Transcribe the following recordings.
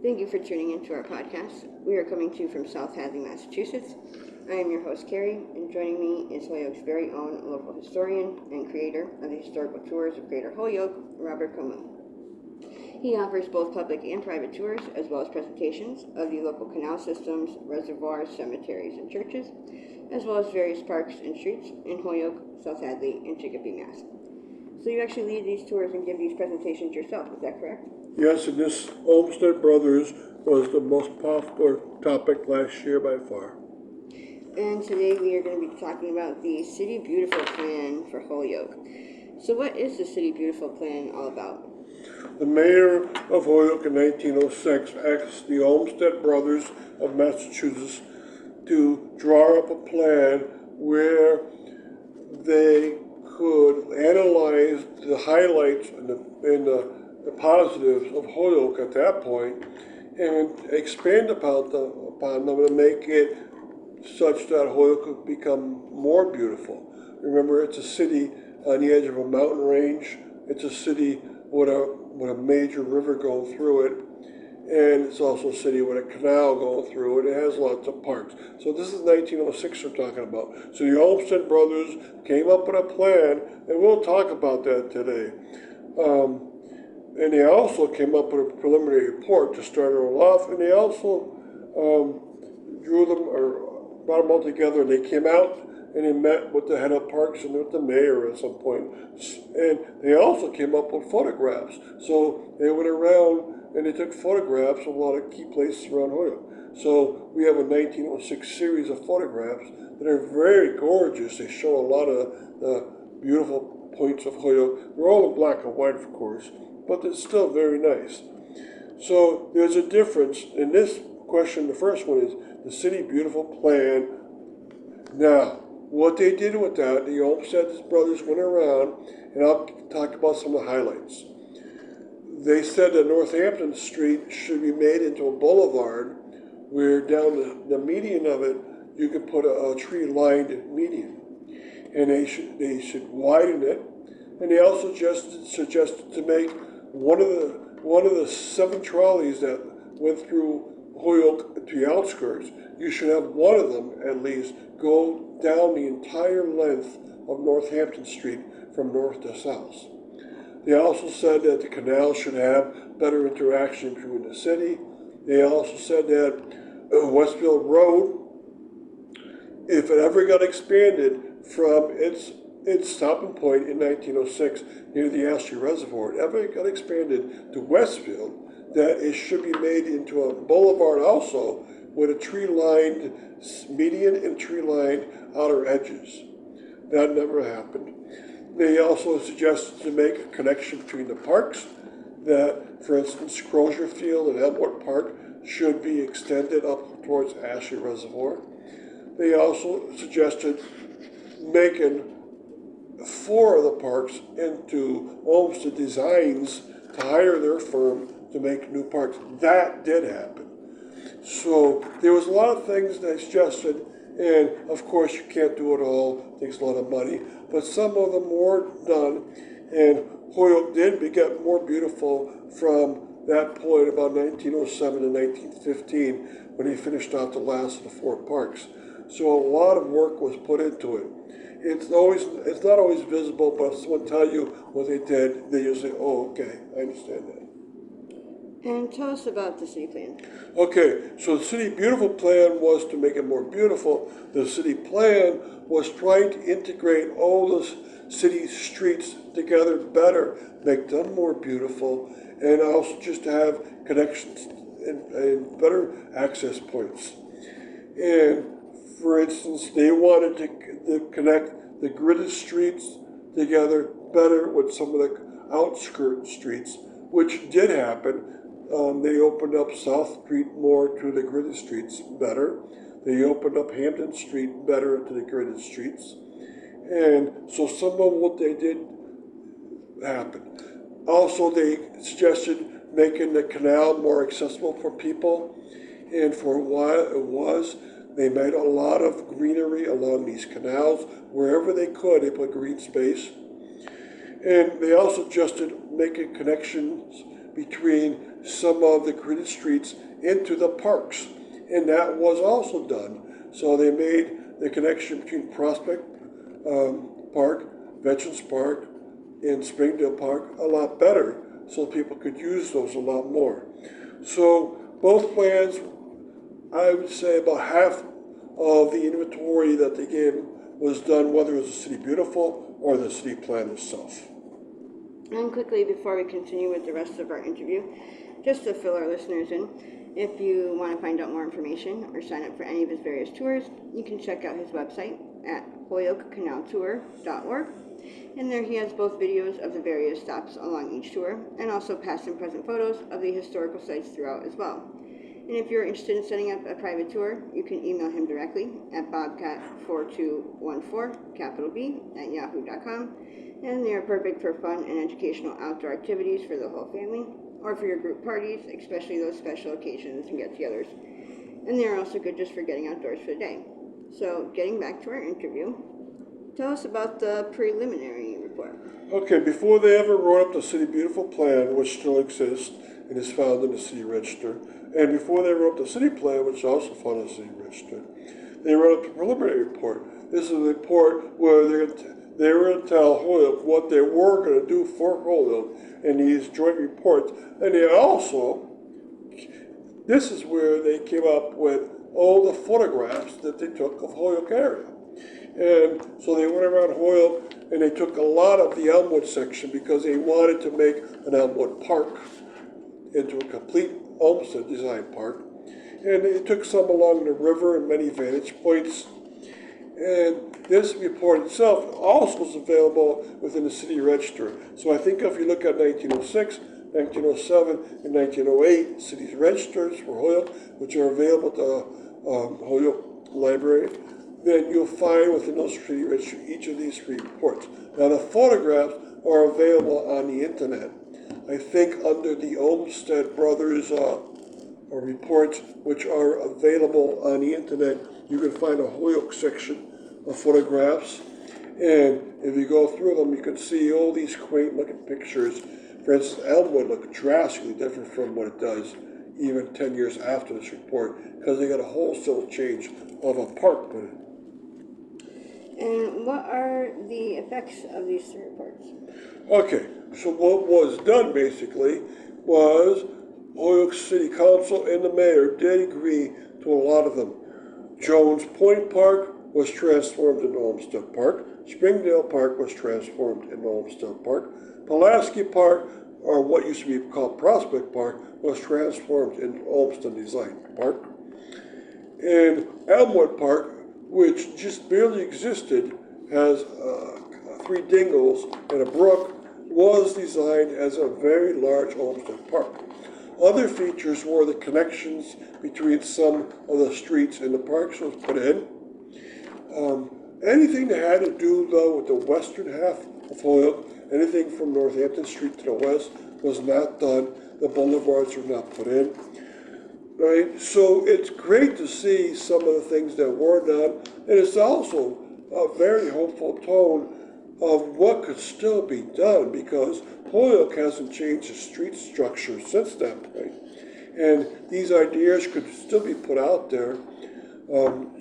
Thank you for tuning into our podcast. We are coming to you from South Hadley, Massachusetts. I am your host, Carrie, and joining me is Holyoke's very own local historian and creator of the historical tours of Greater Holyoke, Robert Como. He offers both public and private tours, as well as presentations of the local canal systems, reservoirs, cemeteries, and churches, as well as various parks and streets in Holyoke, South Hadley, and Chicopee, Mass. So you actually lead these tours and give these presentations yourself, is that correct? Yes, and this Olmsted Brothers was the most popular topic last year by far. And today we are going to be talking about the City Beautiful Plan for Holyoke. So what is the City Beautiful Plan all about? The mayor of Holyoke in 1906 asked the Olmsted Brothers of Massachusetts to draw up a plan where they could analyze the highlights and the positives of Holyoke at that point and expand upon them and make it such that Holyoke could become more beautiful. Remember, it's a city on the edge of a mountain range. It's a city with a major river going through it, and it's also a city with a canal going through it. It has lots of parks. So this is 1906 we're talking about. So the Olmsted Brothers came up with a plan, and we'll talk about that today. And they also came up with a preliminary report to start it all off, and they also brought them all together, and they came out and they met with the head of parks and with the mayor at some point. And they also came up with photographs. So they went around and they took photographs of a lot of key places around Holyoke. So we have a 1906 series of photographs that are very gorgeous. They show a lot of the beautiful points of Holyoke. They're all in black and white, of course, but it's still very nice. So there's a difference in this question. The first one is the City Beautiful Plan. Now, what they did with that, the Olmsted Brothers went around, and I'll talk about some of the highlights. They said that Northampton Street should be made into a boulevard where down the median of it, you could put a tree-lined median. And they should widen it. And they also suggested to make one of the 7 trolleys that went through Holyoke to the outskirts. You should have one of them at least go down the entire length of Northampton Street from north to south. They also said that the canal should have better interaction between the city. They also said that Westfield Road, if it ever got expanded from its stopping point in 1906 near the Ashley Reservoir, if it ever got expanded to Westfield, that it should be made into a boulevard also with a tree-lined median and tree-lined outer edges. That never happened. They also suggested to make a connection between the parks, that, for instance, Crozier Field and Elmwood Park should be extended up towards Ashley Reservoir. They also suggested making 4 of the parks into Olmsted Designs to hire their firm to make new parks. That did happen. So there was a lot of things they suggested, and of course you can't do it all. It takes a lot of money, but some of them were done, and Holyoke did get more beautiful from that point about 1907 to 1915 when they finished out the last of the 4 parks. So a lot of work was put into it. It's not always visible, but if someone tells you what they did, they usually say, oh, okay, I understand that. And tell us about the city plan. Okay, so the City Beautiful Plan was to make it more beautiful. The city plan was trying to integrate all those city streets together better, make them more beautiful, and also just to have connections and better access points. And for instance, they wanted to connect the gridded streets together better with some of the outskirt streets, which did happen. They opened up South Street more to the gridded streets better. They opened up Hampton Street better to the gridded streets. And so some of what they did happened. Also, they suggested making the canal more accessible for people. And for a while it was. They made a lot of greenery along these canals. Wherever they could, they put green space. And they also suggested making connections between some of the created streets into the parks, and that was also done. So they made the connection between Prospect Park, Veterans Park, and Springdale Park a lot better, so people could use those a lot more. So both plans, I would say about half of the inventory that they gave was done, whether it was the City Beautiful or the city plan itself. And quickly, before we continue with the rest of our interview, just to fill our listeners in, if you want to find out more information or sign up for any of his various tours, you can check out his website at holyokecanaltour.org. And there he has both videos of the various stops along each tour and also past and present photos of the historical sites throughout as well. And if you're interested in setting up a private tour, you can email him directly at bobcat4214, capital B, at yahoo.com. And they are perfect for fun and educational outdoor activities for the whole family, or for your group parties, especially those special occasions and get-togethers. And they're also good just for getting outdoors for the day. So, getting back to our interview, tell us about the preliminary report. Okay, before they ever wrote up the City Beautiful plan, which still exists and is found in the City Register, and before they wrote the City Plan, which is also found in the City Register, they wrote up the preliminary report. This is a report where they were going to tell Holyoke what they were going to do for Holyoke in these joint reports. And they also, this is where they came up with all the photographs that they took of Holyoke area. And so they went around Holyoke and they took a lot of the Elmwood section because they wanted to make an Elmwood Park into a complete Olmsted design park. And they took some along the river and many vantage points. And this report itself also is available within the City Register. So I think if you look at 1906, 1907, and 1908 cities registers for Holyoke, which are available at the Holyoke Library, then you'll find within those city registers each of these three reports. Now the photographs are available on the internet. I think under the Olmsted Brothers reports, which are available on the internet, you can find a Holyoke section of photographs. And if you go through them, you can see all these quaint looking pictures. For instance, Elmwood looked drastically different from what it does even 10 years after this report, because they got a wholesale change of a park put in. And what are the effects of these three reports? Okay, so what was done basically was Holyoke City Council and the mayor did agree to a lot of them. Jones Point Park was transformed into Olmsted Park. Springdale Park was transformed into Olmsted Park. Pulaski Park, or what used to be called Prospect Park, was transformed into Olmsted Design Park. And Elmwood Park, which just barely existed, has 3 dingles and a brook, was designed as a very large Olmsted Park. Other features were the connections between some of the streets and the parks was put in. Anything that had to do, though, with the western half of Holyoke, anything from Northampton Street to the west, was not done. The boulevards were not put in. Right? So it's great to see some of the things that were done, and it's also a very hopeful tone of what could still be done, because Holyoke hasn't changed its street structure since that point. And these ideas could still be put out there.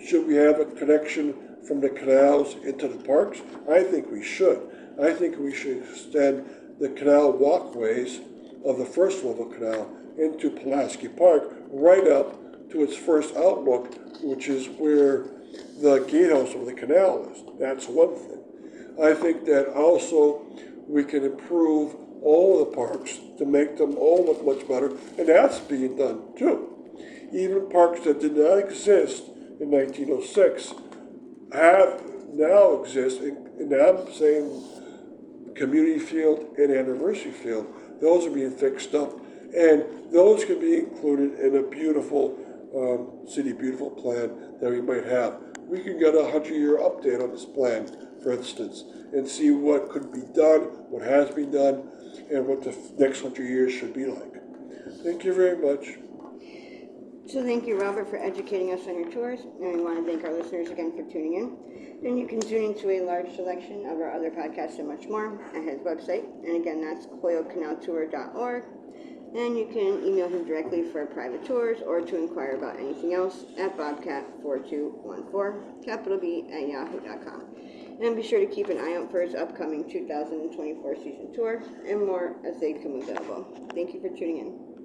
Should we have a connection from the canals into the parks? I think we should. I think we should extend the canal walkways of the first level canal into Pulaski Park right up to its first outlook, which is where the gatehouse of the canal is. That's one thing. I think that also we can improve all the parks to make them all look much better, and that's being done too. Even parks that did not exist in 1906 have now exist, and I'm saying Community Field and Anniversary Field. Those are being fixed up, and those can be included in a beautiful City Beautiful plan that we might have. We can get a 100-year update on this plan, for instance, and see what could be done, what has been done, and what the next 100 years should be like. Thank you very much. So thank you, Robert, for educating us on your tours, and we want to thank our listeners again for tuning in. And you can tune into a large selection of our other podcasts and much more at his website. And again, that's holyokecanaltour.org. And you can email him directly for private tours or to inquire about anything else at bobcat4214, capital B, at yahoo.com. And be sure to keep an eye out for his upcoming 2024 season tour and more as they become available. Thank you for tuning in.